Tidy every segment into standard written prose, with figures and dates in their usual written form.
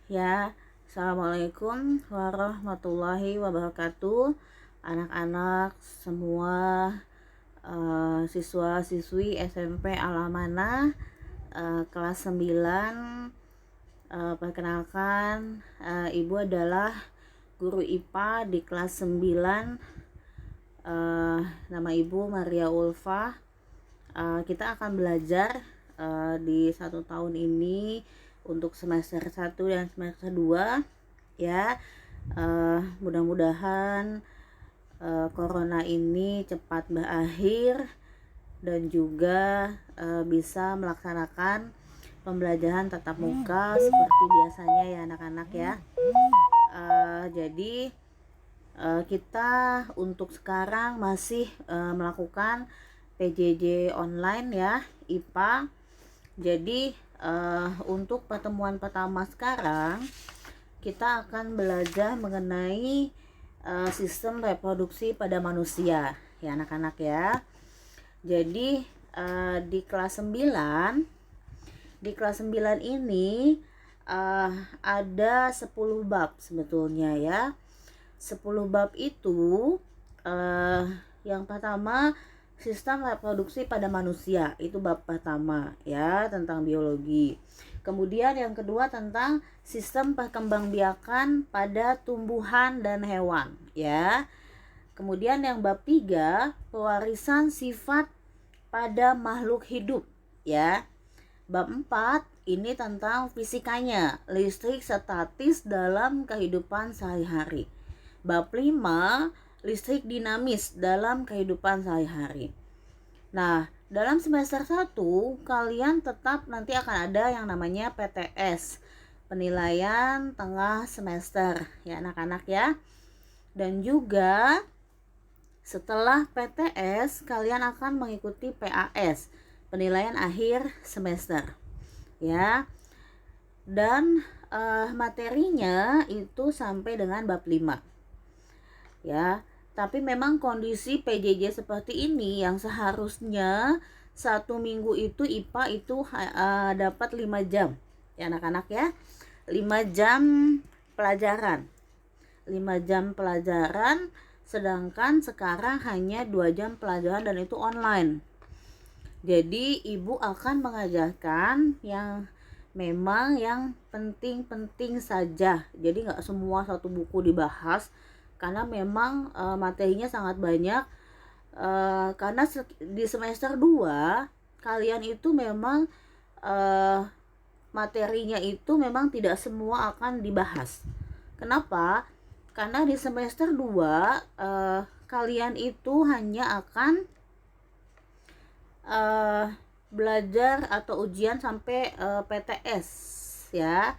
Ya, assalamualaikum warahmatullahi wabarakatuh. Anak-anak semua, siswa-siswi SMP Alamana, kelas 9. Perkenalkan, Ibu adalah guru IPA di kelas 9. Nama Ibu Maria Ulfa. Kita akan belajar di 1 tahun ini untuk semester 1 dan semester 2 ya. Mudah-mudahan corona ini cepat berakhir dan juga bisa melaksanakan pembelajaran tatap muka seperti biasanya ya anak-anak ya. Jadi kita untuk sekarang masih melakukan PJJ online ya, IPA. Jadi untuk pertemuan pertama sekarang kita akan belajar mengenai sistem reproduksi pada manusia ya anak-anak ya. Jadi di kelas 9 ini ada 10 bab sebetulnya ya. 10 bab itu yang pertama sistem reproduksi pada manusia, itu bab pertama ya, tentang biologi. Kemudian yang kedua tentang sistem perkembangbiakan pada tumbuhan dan hewan ya. Kemudian yang bab 3 pewarisan sifat pada makhluk hidup ya. Bab 4 ini tentang fisikanya, listrik statis dalam kehidupan sehari-hari. Bab 5 listrik dinamis dalam kehidupan sehari-hari. Nah, dalam semester 1 kalian tetap nanti akan ada yang namanya PTS, penilaian tengah semester ya anak-anak ya. Dan juga setelah PTS kalian akan mengikuti PAS, penilaian akhir semester ya. Dan materinya itu sampai dengan bab 5 ya. Tapi memang kondisi PJJ seperti ini yang seharusnya 1 minggu itu IPA itu dapat 5 jam ya anak-anak ya. 5 jam pelajaran 5 jam pelajaran, sedangkan sekarang hanya 2 jam pelajaran dan itu online. Jadi ibu akan mengajarkan yang memang yang penting-penting saja. Jadi nggak semua satu buku dibahas, karena memang materinya sangat banyak. Karena di semester 2 kalian itu memang materinya itu memang tidak semua akan dibahas. Kenapa? Karena di semester 2 kalian itu hanya akan belajar atau ujian sampai PTS ya.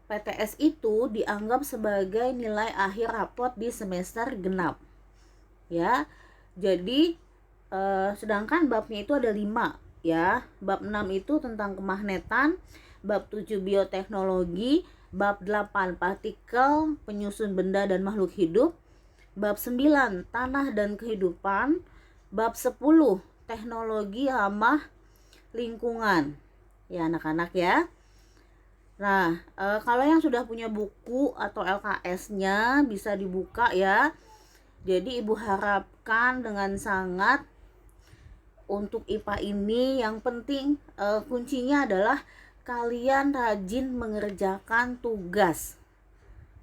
PTS itu dianggap sebagai nilai akhir rapot di semester genap ya. Jadi sedangkan babnya itu ada 5 ya. Bab 6 itu tentang kemagnetan, bab 7 bioteknologi, bab 8 partikel, penyusun benda dan makhluk hidup, bab 9 tanah dan kehidupan, bab 10 teknologi ramah lingkungan ya anak-anak ya. Nah, kalau yang sudah punya buku atau LKS-nya bisa dibuka ya. Jadi ibu harapkan dengan sangat untuk IPA ini yang penting kuncinya adalah kalian rajin mengerjakan tugas.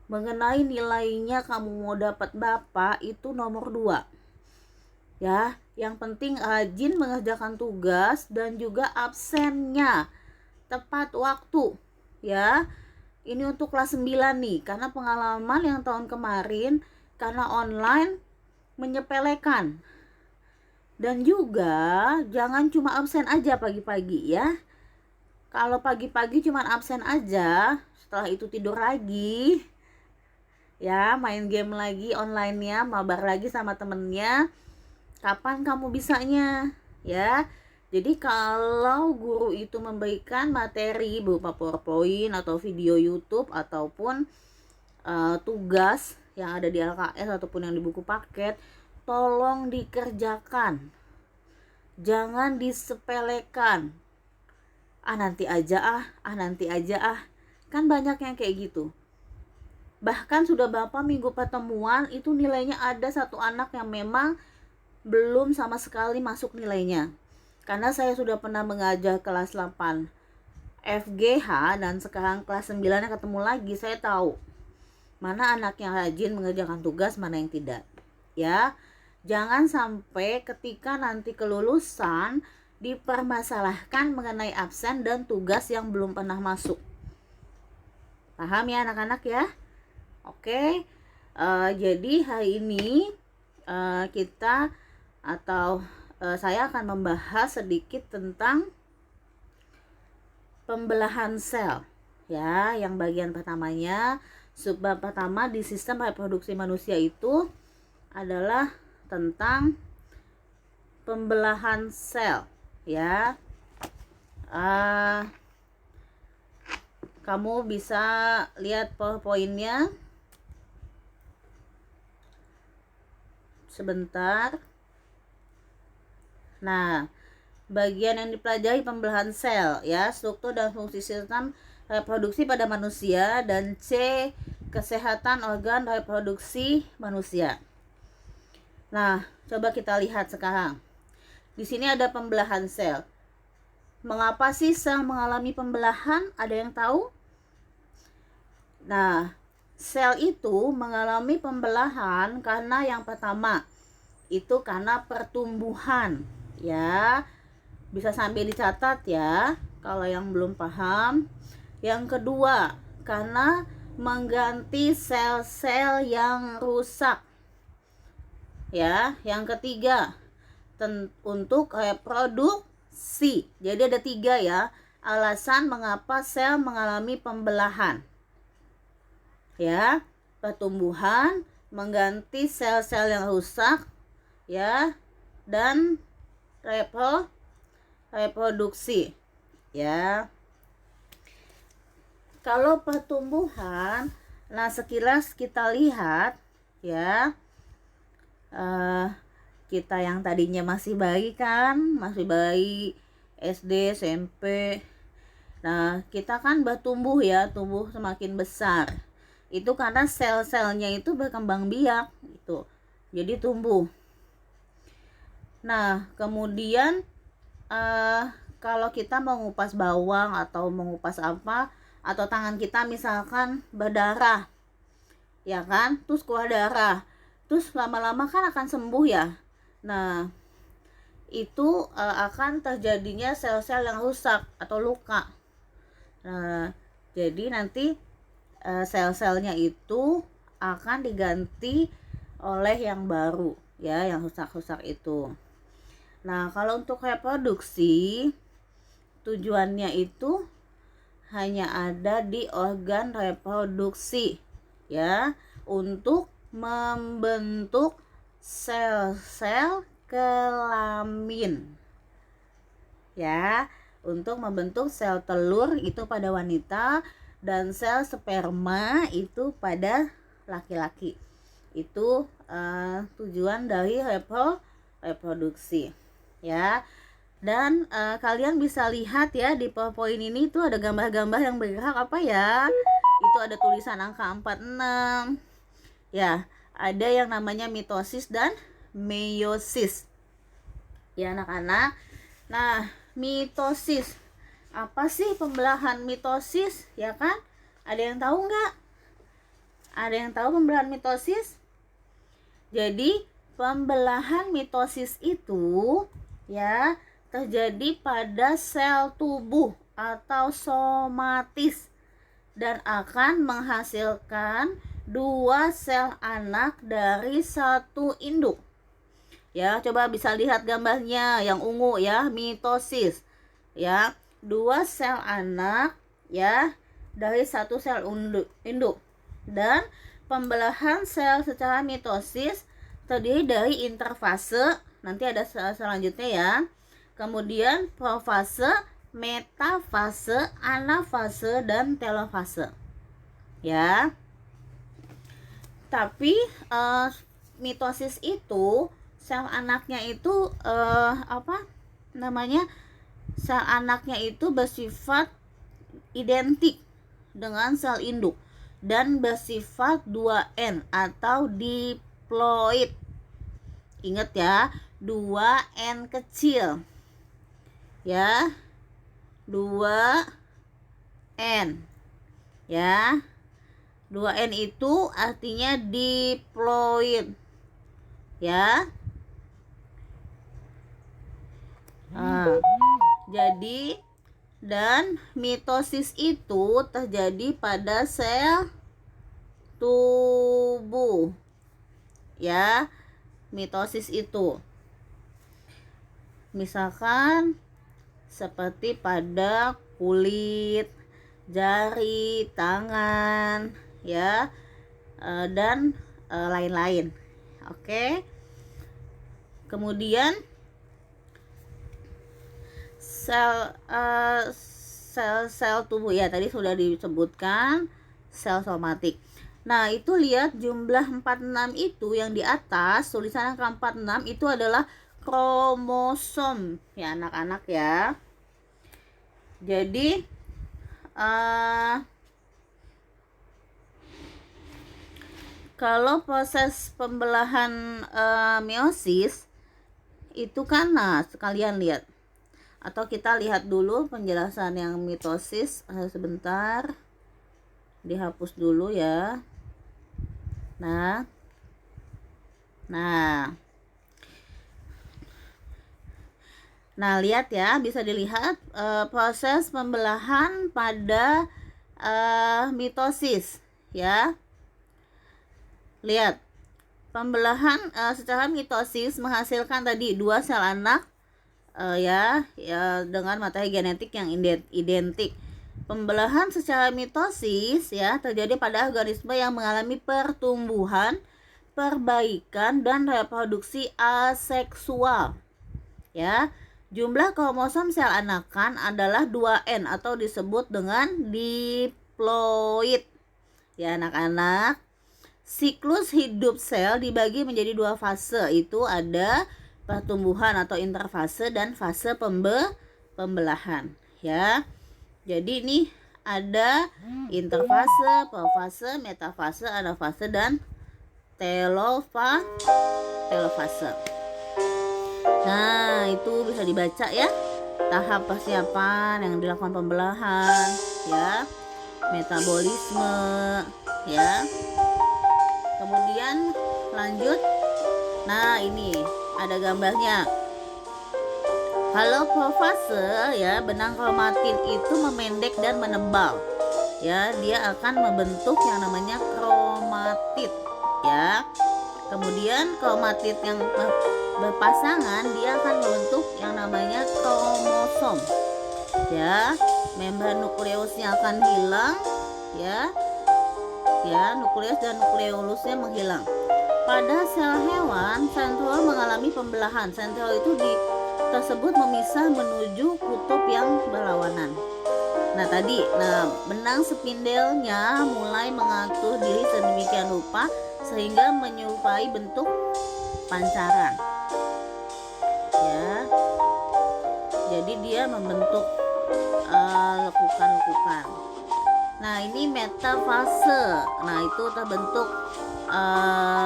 Mengenai nilainya kamu mau dapat berapa itu nomor 2 ya. Yang penting rajin mengerjakan tugas dan juga absennya tepat waktu ya. Ini untuk kelas 9 nih, karena pengalaman yang tahun kemarin karena online menyepelekan. Dan juga jangan cuma absen aja pagi-pagi ya. Kalau pagi-pagi cuma absen aja, setelah itu tidur lagi ya, main game lagi online-nya, mabar lagi sama temennya, kapan kamu bisanya ya. Jadi kalau guru itu memberikan materi berupa PowerPoint atau video YouTube ataupun tugas yang ada di LKS ataupun yang di buku paket, tolong dikerjakan. Jangan disepelekan. Nanti aja Kan banyak yang kayak gitu. Bahkan sudah berapa minggu pertemuan itu nilainya ada satu anak yang memang belum sama sekali masuk nilainya. Karena saya sudah pernah mengajar kelas 8 FGH dan sekarang kelas 9 yang ketemu lagi, saya tahu mana anak yang rajin mengerjakan tugas, mana yang tidak. Ya, jangan sampai ketika nanti kelulusan dipermasalahkan mengenai absen dan tugas yang belum pernah masuk. Paham ya anak-anak ya? Oke, jadi hari ini kita atau saya akan membahas sedikit tentang pembelahan sel. Ya, yang bagian pertamanya, subbab pertama di sistem reproduksi manusia itu adalah tentang pembelahan sel. Ya, kamu bisa lihat PowerPoint-nya sebentar. Nah, bagian yang dipelajari pembelahan sel, ya, struktur dan fungsi sistem reproduksi pada manusia, dan C, kesehatan organ reproduksi manusia. Nah, coba kita lihat sekarang. Di sini ada pembelahan sel. Mengapa sih sel mengalami pembelahan? Ada yang tahu? Nah, sel itu mengalami pembelahan karena yang pertama itu karena pertumbuhan, ya. Bisa sambil dicatat ya kalau yang belum paham. Yang kedua, karena mengganti sel-sel yang rusak. Ya, yang ketiga, untuk reproduksi. Jadi ada 3 ya alasan mengapa sel mengalami pembelahan. Ya, pertumbuhan, mengganti sel-sel yang rusak, ya, dan reproduksi. Ya. Kalau pertumbuhan, nah sekilas kita lihat ya, kita yang tadinya masih bayi kan, masih bayi SD, SMP. Nah, kita kan bertumbuh ya, tumbuh semakin besar. Itu karena sel-selnya itu berkembang biak gitu. Jadi tumbuh. Nah, kemudian kalau kita mengupas bawang atau mengupas apa, atau tangan kita misalkan berdarah, ya kan, terus keluar darah, terus lama-lama kan akan sembuh ya. Nah, itu akan terjadinya sel-sel yang rusak atau luka. Nah, jadi nanti sel-selnya itu akan diganti oleh yang baru ya, yang rusak-rusak itu. Nah, kalau untuk reproduksi, tujuannya itu hanya ada di organ reproduksi ya, untuk membentuk sel-sel kelamin. Ya, untuk membentuk sel telur itu pada wanita dan sel sperma itu pada laki-laki. Itu tujuan dari reproduksi ya. Dan kalian bisa lihat ya di PowerPoint ini tuh ada gambar-gambar yang bergerak apa ya. Itu ada tulisan angka 46. Ya, ada yang namanya mitosis dan meiosis. Ya anak-anak. Nah, mitosis. Apa sih pembelahan mitosis? Ya kan? Ada yang tahu nggak? Ada yang tahu pembelahan mitosis? Jadi, pembelahan mitosis itu ya terjadi pada sel tubuh atau somatis dan akan menghasilkan 2 sel anak dari 1 induk. Ya, coba bisa lihat gambarnya yang ungu ya, mitosis. Ya, 2 sel anak ya dari 1 sel induk. Dan pembelahan sel secara mitosis terdiri dari interfase, nanti ada selanjutnya ya. Kemudian profase, metafase, anafase, dan telofase. Ya. Tapi mitosis itu sel anaknya itu sel anaknya itu bersifat identik dengan sel induk dan bersifat 2N atau diploid. Ingat ya, 2N kecil. Ya. 2N. Ya. 2N itu artinya diploid. Ya. Nah, jadi dan mitosis itu terjadi pada sel tubuh. Ya, mitosis itu misalkan seperti pada kulit, jari, tangan, ya, dan lain-lain. Oke. Kemudian sel tubuh ya tadi sudah disebutkan sel somatik. Nah, itu lihat jumlah 46 itu yang di atas, tulisan angka 46 itu adalah kromosom ya anak-anak ya. Jadi kalau proses pembelahan meiosis itu kan, nah sekalian lihat, atau kita lihat dulu penjelasan yang mitosis sebentar, dihapus dulu ya. Nah lihat ya, bisa dilihat proses pembelahan pada mitosis ya. Lihat, pembelahan secara mitosis menghasilkan tadi 2 sel anak ya dengan materi genetik yang identik. Pembelahan secara mitosis ya terjadi pada organisme yang mengalami pertumbuhan, perbaikan dan reproduksi aseksual. Ya, jumlah kromosom sel anakan adalah 2N atau disebut dengan diploid. Ya anak-anak, siklus hidup sel dibagi menjadi 2 fase, itu ada pertumbuhan atau interfase dan fase pembelahan ya. Jadi ini ada interfase, profase, metafase, anafase dan telofase. Nah, itu bisa dibaca ya, tahap persiapan yang dilakukan pembelahan ya, metabolisme ya. Kemudian lanjut. Nah, ini ada gambarnya. Kalau profase ya, benang kromatin itu memendek dan menebal. Ya, dia akan membentuk yang namanya kromatid ya. Kemudian kromatid yang berpasangan dia akan membentuk yang namanya kromosom. Ya, membran nukleusnya akan hilang ya. Ya, nukleus dan nukleolusnya menghilang. Pada sel hewan, sentrol mengalami pembelahan. Sentrol itu tersebut memisah menuju kutub yang berlawanan. Nah, benang spindelnya mulai mengatur diri sedemikian rupa sehingga menyerupai bentuk pancaran. Ya. Jadi dia membentuk lekukan-lekukan. Nah, ini metafase. Nah, itu terbentuk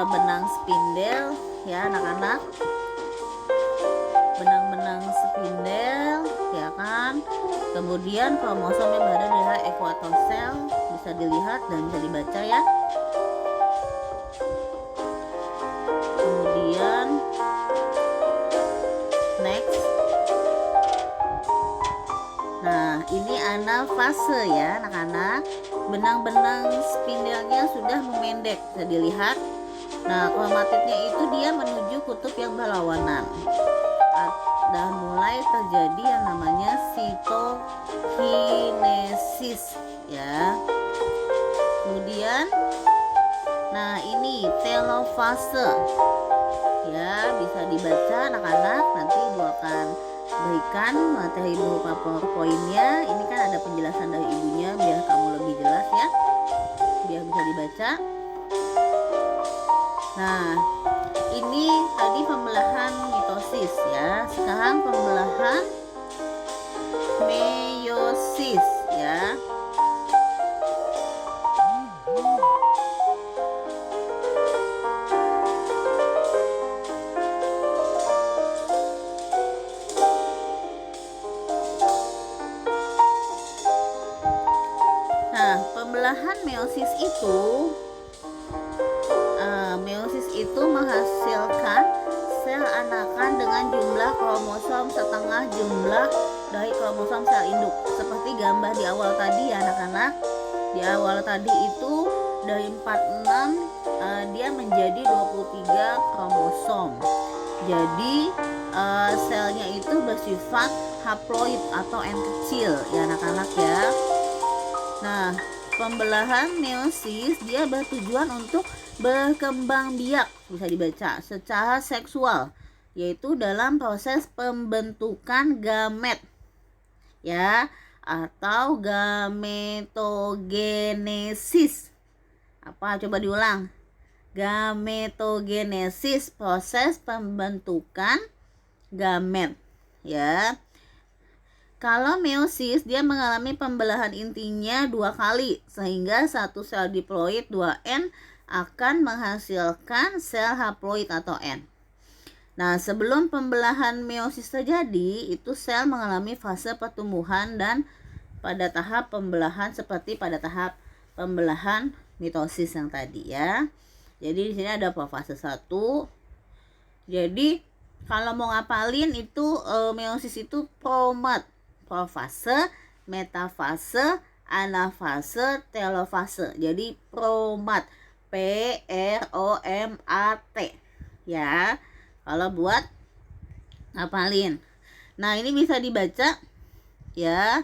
benang spindel ya anak-anak. Benang-benang spindel ya kan. Kemudian kromosom yang berada di daerah ekuator sel bisa dilihat dan bisa dibaca ya. Kemudian next. Nah, ini anafase ya anak-anak. Benang-benang spindelnya sudah memendek, bisa dilihat. Nah, kromatidnya itu dia menuju kutub yang berlawanan. Dan mulai terjadi yang namanya sitokinesis ya. Kemudian nah ini telofase ya, bisa dibaca anak-anak, nanti Ibu akan berikan materi berupa PowerPoint-nya. Ini kan ada penjelasan dari ibunya biar kamu lebih jelas ya, biar bisa dibaca. Nah, ini tadi pembelahan mitosis ya. Sekarang pembelahan meiosis ya. pembelahan meiosis itu menghasilkan sel anakan dengan jumlah kromosom setengah jumlah dari kromosom sel induk. Seperti gambar di awal tadi ya anak-anak. Di awal tadi itu dari 46 dia menjadi 23 kromosom. Jadi selnya itu bersifat haploid atau N kecil ya anak-anak ya. Nah, pembelahan meiosis dia bertujuan untuk berkembang biak, bisa dibaca, secara seksual, yaitu dalam proses pembentukan gamet ya, atau gametogenesis. Apa, coba diulang. Gametogenesis, proses pembentukan gamet ya. Kalau meiosis dia mengalami pembelahan intinya 2 kali, sehingga satu sel diploid 2N akan menghasilkan sel haploid atau N. Nah, sebelum pembelahan meiosis terjadi, itu sel mengalami fase pertumbuhan dan pada tahap pembelahan seperti pada tahap pembelahan mitosis yang tadi ya. Jadi di sini ada fase 1. Jadi kalau mau ngapalin itu meiosis itu profase, metafase, anafase, telofase. Jadi promat, PROMAT ya, kalau buat ngapalin. Nah, ini bisa dibaca ya.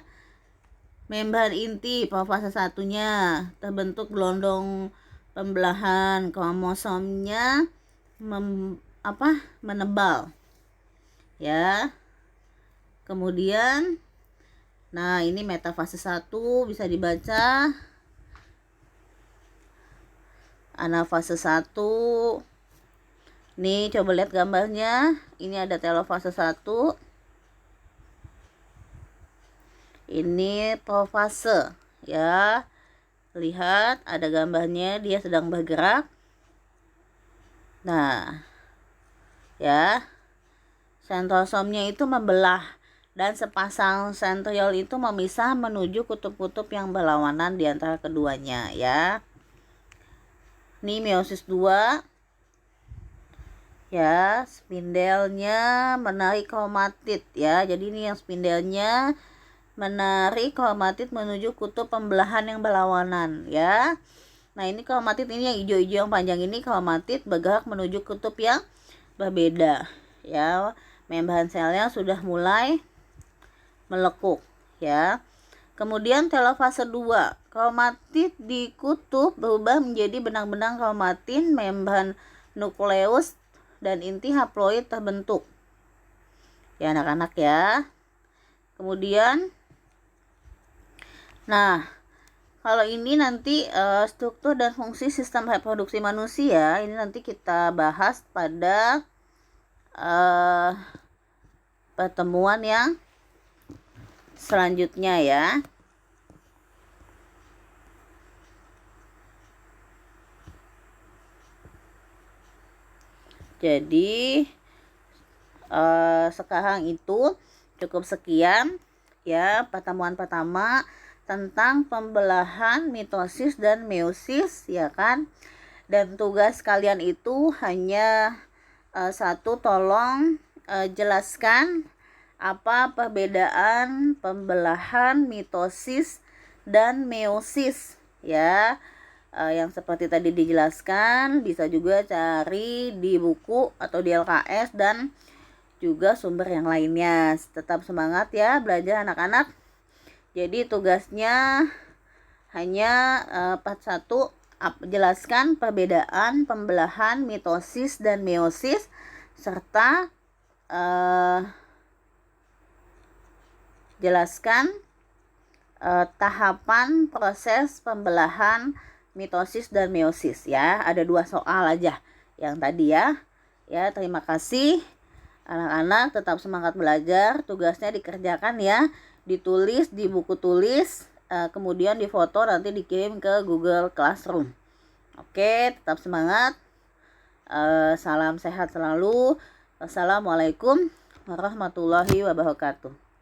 Membran inti profase 1-nya terbentuk gelondong pembelahan, kromosomnya menebal ya. Kemudian nah, ini metafase 1 bisa dibaca. Anafase 1. Nih, coba lihat gambarnya. Ini ada telofase 1. Ini profase ya. Lihat ada gambarnya, dia sedang bergerak. Nah, ya. Sentrosomnya itu membelah dan sepasang sentriol itu memisah menuju kutub-kutub yang berlawanan di antara keduanya ya. Ini meiosis 2 ya, spindelnya menarik kromatid ya. Jadi ini yang spindelnya menarik kromatid menuju kutub pembelahan yang berlawanan ya. Nah, ini kromatid, ini yang hijau-hijau yang panjang ini kromatid bergerak menuju kutub yang berbeda ya. Membran selnya sudah mulai melekuk ya. Kemudian telofase 2, kromatid di kutub berubah menjadi benang-benang kromatin, membran nukleus dan inti haploid terbentuk ya anak-anak ya. Kemudian nah, kalau ini nanti struktur dan fungsi sistem reproduksi manusia ini nanti kita bahas pada pertemuan yang selanjutnya ya. Jadi sekarang itu cukup sekian ya pertemuan pertama tentang pembelahan mitosis dan meiosis ya kan. Dan tugas kalian itu hanya satu, tolong jelaskan apa perbedaan pembelahan mitosis dan meiosis ya. Yang seperti tadi dijelaskan, bisa juga cari di buku atau di LKS dan juga sumber yang lainnya. Tetap semangat ya belajar anak-anak. Jadi tugasnya hanya part 1, jelaskan perbedaan pembelahan mitosis dan meiosis serta jelaskan tahapan proses pembelahan mitosis dan meiosis ya. Ada 2 soal aja yang tadi ya. Ya, terima kasih anak-anak, tetap semangat belajar. Tugasnya dikerjakan ya, ditulis di buku tulis, kemudian difoto nanti dikirim ke Google Classroom. Oke, tetap semangat. Salam sehat selalu. Wassalamualaikum warahmatullahi wabarakatuh.